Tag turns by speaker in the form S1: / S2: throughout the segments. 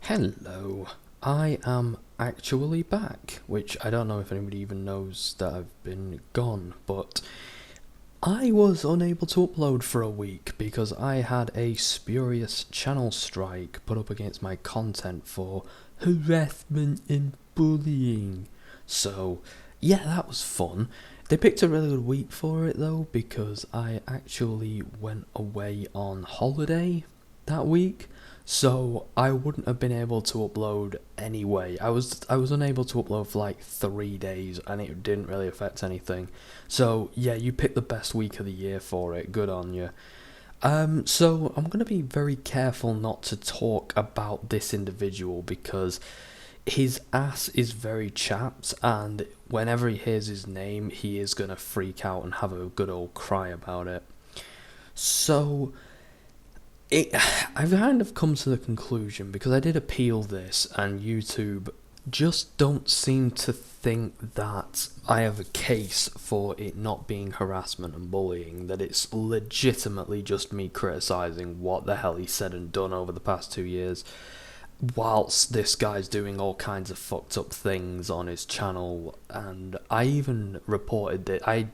S1: Hello, I am actually back, which I don't know if anybody even knows that I've been gone, but I was unable to upload for a week because I had a spurious channel strike put up against my content for harassment and bullying. So, yeah, that was fun. They picked a really good week for it though because I actually went away on holiday that week. So I wouldn't have been able to upload anyway. I was unable to upload for like 3 days and it didn't really affect anything. So yeah, you picked the best week of the year for it. Good on you. So I'm gonna be very careful not to talk about this individual because his ass is very chapped, and whenever he hears his name, he is gonna freak out and have a good old cry about it. So I've kind of come to the conclusion because I did appeal this, and YouTube just don't seem to think that I have a case for it not being harassment and bullying, that it's legitimately just me criticising what the hell he said and done over the past 2 years, whilst this guy's doing all kinds of fucked up things on his channel. And I even reported that I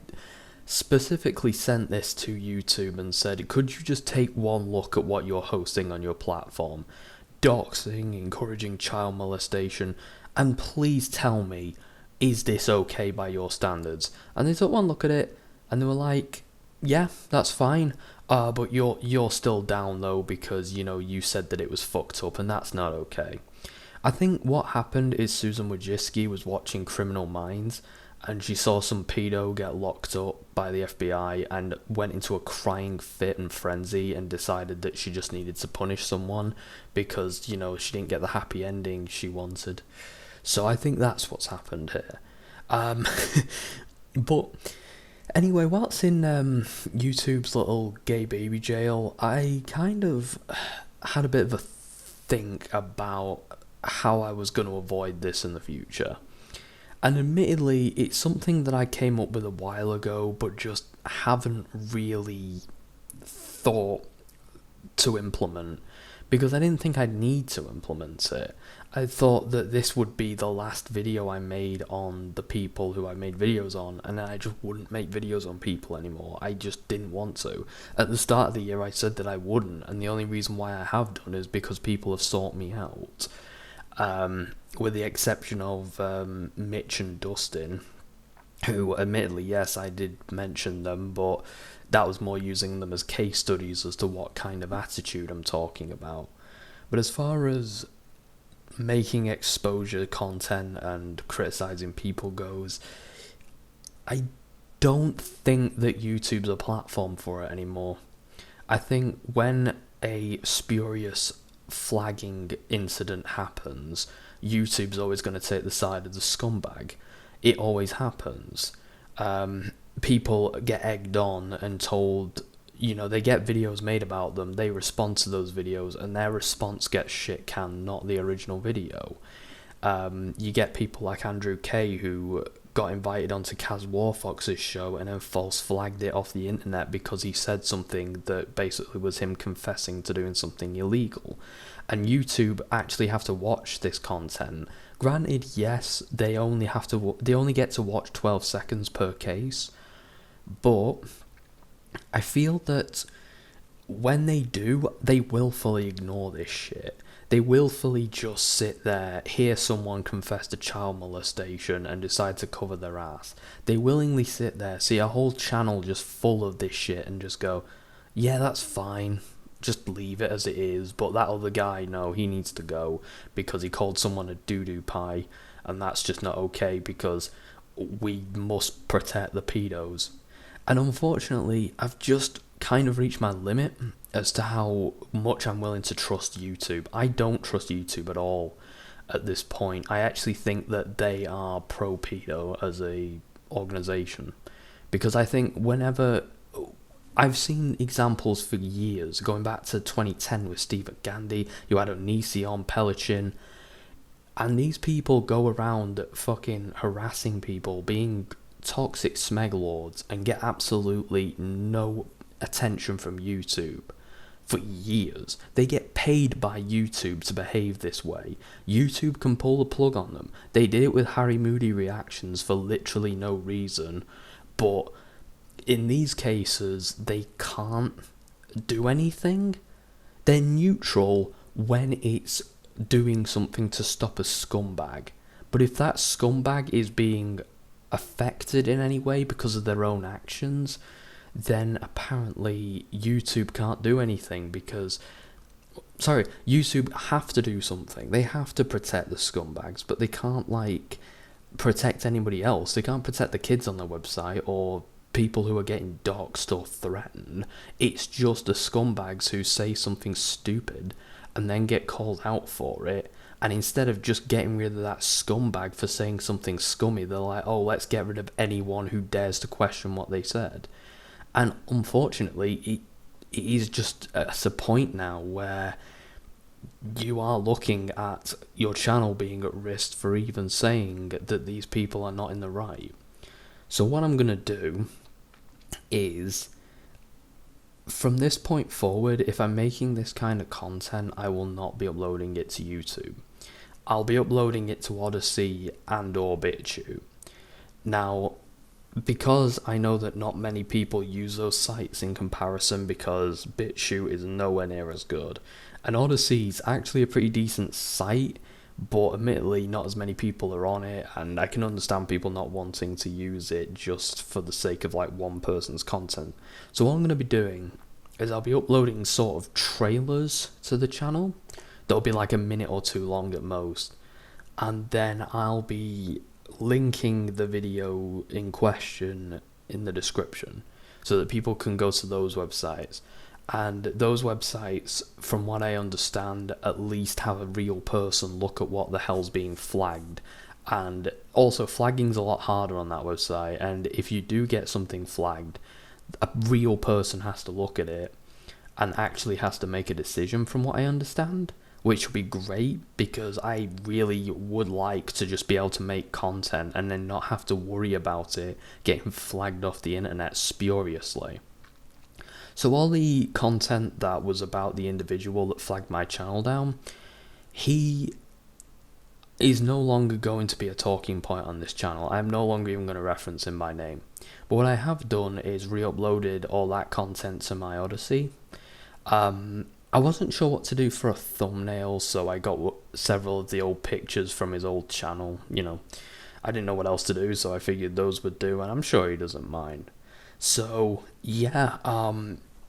S1: specifically sent this to YouTube and said, could you just take one look at what you're hosting on your platform? Doxing, encouraging child molestation, and please tell me, is this okay by your standards? And they took one look at it and they were like, yeah, that's fine. But you're still down though because you said that it was fucked up and that's not okay. I think what happened is Susan Wojcicki was watching Criminal Minds and she saw some pedo get locked up by the FBI and went into a crying fit and frenzy and decided that she just needed to punish someone because, she didn't get the happy ending she wanted. So I think that's what's happened here. But anyway, whilst in YouTube's little gay baby jail, I kind of had a bit of a think about how I was going to avoid this in the future. And admittedly, it's something that I came up with a while ago, but just haven't really thought to implement because I didn't think I'd need to implement it. I thought that this would be the last video I made on the people who I made videos on, and then I just wouldn't make videos on people anymore. I just didn't want to. At the start of the year, I said that I wouldn't, and the only reason why I have done is because people have sought me out. With the exception of Mitch and Dustin, who admittedly, yes, I did mention them, but that was more using them as case studies as to what kind of attitude I'm talking about. But as far as making exposure content and criticizing people goes, I don't think that YouTube's a platform for it anymore. I think when a spurious flagging incident happens, YouTube's always going to take the side of the scumbag. It always happens. People get egged on and told, they get videos made about them, they respond to those videos, and their response gets shit canned, not the original video. You get people like Andrew K who got invited onto Kaz Warfox's show and then false flagged it off the internet because he said something that basically was him confessing to doing something illegal. And YouTube actually have to watch this content. Granted, yes, they only get to watch 12 seconds per case, but I feel that when they do, they willfully ignore this shit. They willfully just sit there, hear someone confess to child molestation and decide to cover their ass. They willingly sit there, see a whole channel just full of this shit and just go, yeah, that's fine, just leave it as it is, but that other guy, no, he needs to go because he called someone a doo-doo pie, and that's just not okay because we must protect the pedos. And unfortunately, I've just kind of reached my limit as to how much I'm willing to trust YouTube. I don't trust YouTube at all at this point. I actually think that they are pro-pedo as a organisation. Because I think whenever... I've seen examples for years, going back to 2010 with Steve Gandhi, you had Onision, Pelichin, and these people go around fucking harassing people, being toxic smeglords, and get absolutely no attention from YouTube. for years. They get paid by YouTube to behave this way. YouTube can pull the plug on them. They did it with Harry Moody reactions for literally no reason, but in these cases, they can't do anything. They're neutral when it's doing something to stop a scumbag. But if that scumbag is being affected in any way because of their own actions, then apparently YouTube can't do anything because... Sorry, YouTube have to do something. They have to protect the scumbags, but they can't, like, protect anybody else. They can't protect the kids on their website or people who are getting doxxed or threatened. It's just the scumbags who say something stupid and then get called out for it. And instead of just getting rid of that scumbag for saying something scummy, they're like, oh, let's get rid of anyone who dares to question what they said. And unfortunately, it is just at a point now where you are looking at your channel being at risk for even saying that these people are not in the right. So what I'm going to do is, from this point forward, if I'm making this kind of content, I will not be uploading it to YouTube. I'll be uploading it to Odyssey and or BitChute. Now, because I know that not many people use those sites in comparison, because BitChute is nowhere near as good, and Odyssey is actually a pretty decent site, but admittedly not as many people are on it, and I can understand people not wanting to use it just for the sake of like one person's content. So what I'm going to be doing is I'll be uploading sort of trailers to the channel. That'll be like a minute or two long at most, and then I'll be linking the video in question in the description so that people can go to those websites. And those websites, from what I understand, at least have a real person look at what the hell's being flagged. And also, flagging's a lot harder on that website, and if you do get something flagged, a real person has to look at it and actually has to make a decision, from what I understand, which would be great, because I really would like to just be able to make content and then not have to worry about it getting flagged off the internet spuriously. So all the content that was about the individual that flagged my channel down, he is no longer going to be a talking point on this channel. I'm no longer even going to reference him by name. But what I have done is re-uploaded all that content to my Odyssey. I wasn't sure what to do for a thumbnail, so I got several of the old pictures from his old channel. You know, I didn't know what else to do, so I figured those would do, and I'm sure he doesn't mind. So yeah,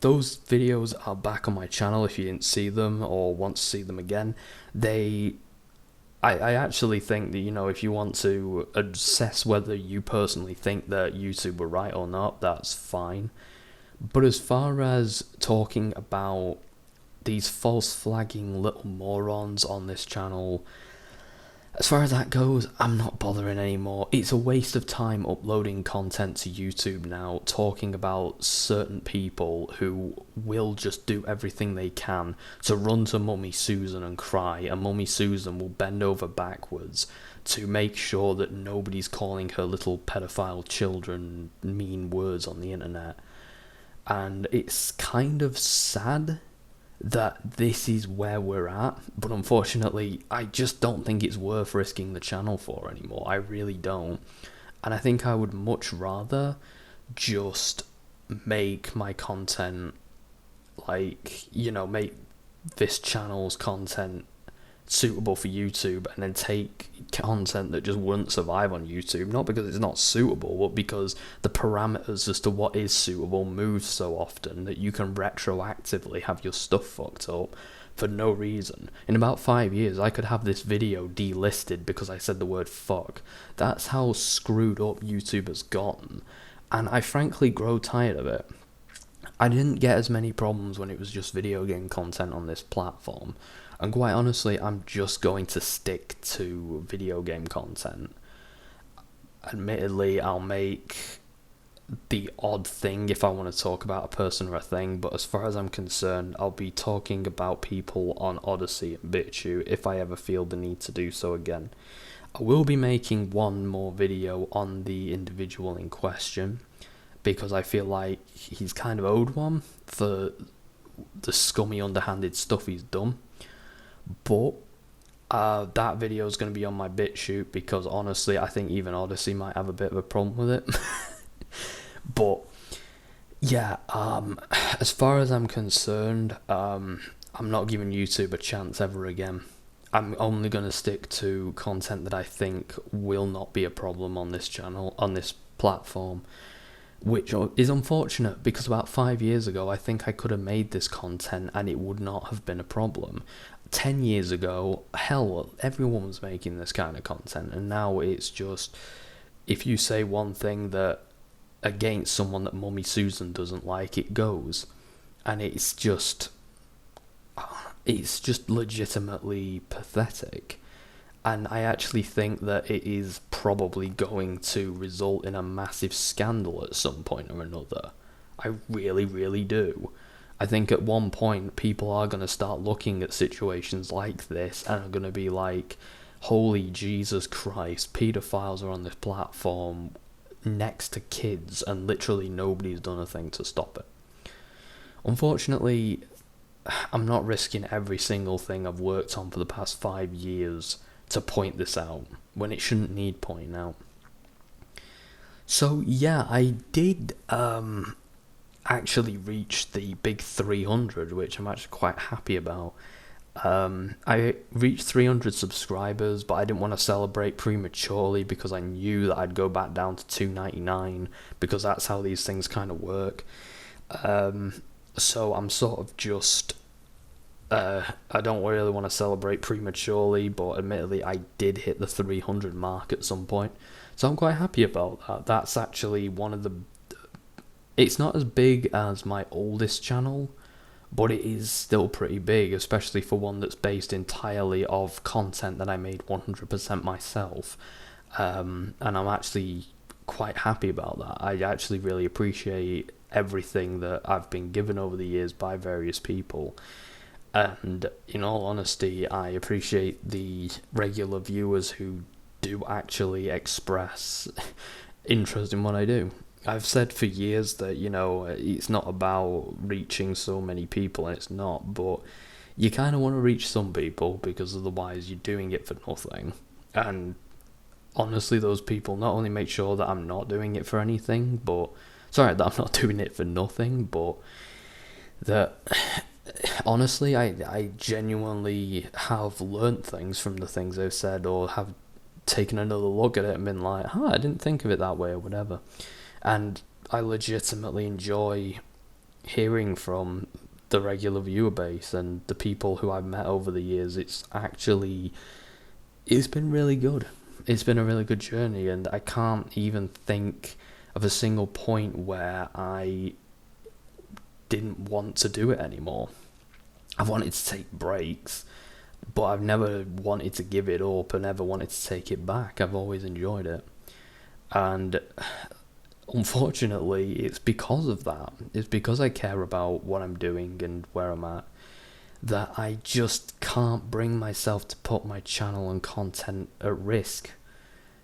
S1: those videos are back on my channel if you didn't see them or want to see them again. I actually think that, you know, if you want to assess whether you personally think that YouTube were right or not, that's fine. But as far as talking about these false flagging little morons on this channel, as far as that goes, I'm not bothering anymore. It's a waste of time uploading content to YouTube now, talking about certain people who will just do everything they can to run to Mummy Susan and cry, and Mummy Susan will bend over backwards to make sure that nobody's calling her little pedophile children mean words on the internet. And it's kind of sad that this is where we're at, but unfortunately I just don't think it's worth risking the channel for anymore. I really don't. And I think I would much rather just make my content, like, you know, make this channel's content suitable for YouTube, and then take content that just wouldn't survive on YouTube, not because it's not suitable, but because the parameters as to what is suitable move so often that you can retroactively have your stuff fucked up for no reason. In about 5 years, I could have this video delisted because I said the word fuck. That's how screwed up YouTube has gotten, and I frankly grow tired of it. I didn't get as many problems when it was just video game content on this platform. And quite honestly, I'm just going to stick to video game content. Admittedly, I'll make the odd thing if I want to talk about a person or a thing, but as far as I'm concerned, I'll be talking about people on Odyssey and BitChute if I ever feel the need to do so again. I will be making one more video on the individual in question, because I feel like he's kind of owed one for the scummy, underhanded stuff he's done. But that video is going to be on my BitChute because honestly, I think even Odyssey might have a bit of a problem with it. But yeah, as far as I'm concerned, I'm not giving YouTube a chance ever again. I'm only going to stick to content that I think will not be a problem on this channel, on this platform, which is unfortunate because about 5 years ago, I think I could have made this content and it would not have been a problem. 10 years ago, hell, everyone was making this kind of content, and now it's just, if you say one thing that against someone that Mummy Susan doesn't like, it goes, and it's just legitimately pathetic. And I actually think that it is probably going to result in a massive scandal at some point or another. I really, really do. I think at one point people are going to start looking at situations like this and are going to be like, holy Jesus Christ, paedophiles are on this platform next to kids and literally nobody's done a thing to stop it. Unfortunately, I'm not risking every single thing I've worked on for the past 5 years to point this out when it shouldn't need pointing out. So yeah, I did actually reach the big 300, which I'm actually quite happy about. I reached 300 subscribers, but I didn't want to celebrate prematurely because I knew that I'd go back down to 299 because that's how these things kind of work. So I'm sort of just I don't really want to celebrate prematurely, but admittedly I did hit the 300 mark at some point, so I'm quite happy about that. That's actually one of the, it's not as big as my oldest channel, but it is still pretty big, especially for one that's based entirely of content that I made 100% myself, and I'm actually quite happy about that. I actually really appreciate everything that I've been given over the years by various people. And in all honesty, I appreciate the regular viewers who do actually express interest in what I do. I've said for years that, you know, it's not about reaching so many people, and it's not, but you kind of want to reach some people because otherwise you're doing it for nothing. And honestly, those people not only make sure that I'm not doing it for anything, but, sorry, that I'm not doing it for nothing, but that, honestly, I genuinely have learnt things from the things they've said, or have taken another look at it and been like, I didn't think of it that way, or whatever. And I legitimately enjoy hearing from the regular viewer base and the people who I've met over the years. It's been really good. It's been a really good journey, and I can't even think of a single point where I didn't want to do it anymore. I've wanted to take breaks, but I've never wanted to give it up and never wanted to take it back. I've always enjoyed it. And unfortunately, it's because of that. It's because I care about what I'm doing and where I'm at that I just can't bring myself to put my channel and content at risk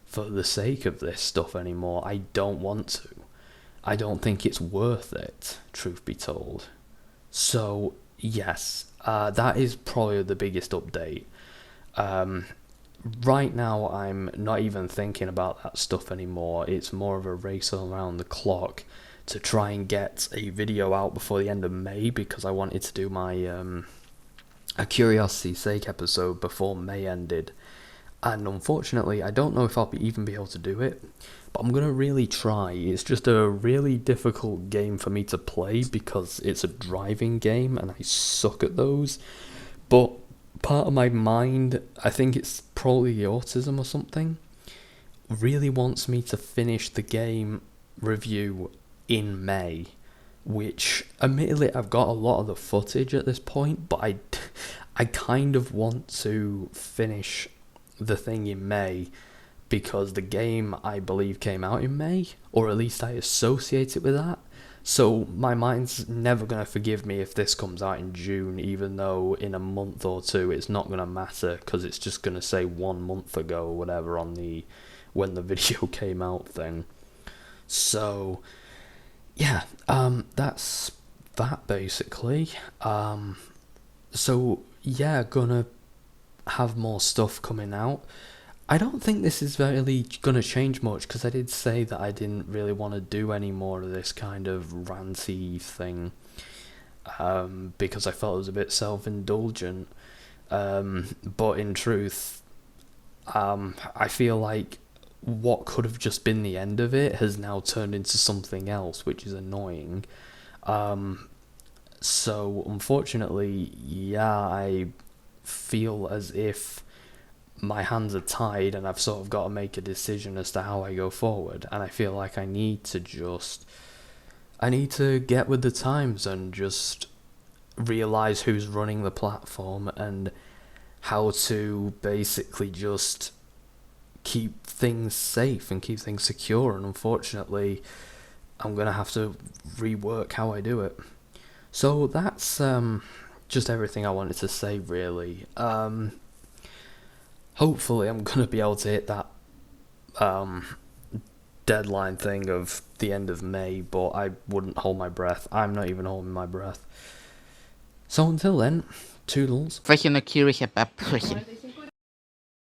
S1: for the sake of this stuff anymore. I don't want to. I don't think it's worth it, truth be told. So, yes, that is probably the biggest update. Right now, I'm not even thinking about that stuff anymore. It's more of a race around the clock to try and get a video out before the end of May, because I wanted to do my a Curiosity's Sake episode before May ended. And unfortunately, I don't know if I'll even be able to do it, but I'm going to really try. It's just a really difficult game for me to play because it's a driving game and I suck at those. But part of my mind, I think it's probably autism or something, really wants me to finish the game review in May, which admittedly I've got a lot of the footage at this point, but I kind of want to finish the thing in May because the game, I believe, came out in May, or at least I associate it with that. So my mind's never going to forgive me if this comes out in June, even though in a month or two it's not going to matter because it's just going to say 1 month ago or whatever on the when the video came out thing. So yeah, that's that basically. So yeah, gonna have more stuff coming out. I don't think this is really gonna change much because I did say that I didn't really want to do any more of this kind of ranty thing, because I felt it was a bit self-indulgent. But in truth, I feel like what could have just been the end of it has now turned into something else, which is annoying. So unfortunately, yeah, I feel as if my hands are tied and I've sort of got to make a decision as to how I go forward. And I feel like I need to get with the times and just realize who's running the platform and how to basically just keep things safe and keep things secure. And unfortunately, I'm going to have to rework how I do it. So that's just everything I wanted to say, really. Hopefully I'm going to be able to hit that deadline thing of the end of May, but I wouldn't hold my breath. I'm not even holding my breath. So until then, toodles.
S2: Welche neugierige Babbrüchen.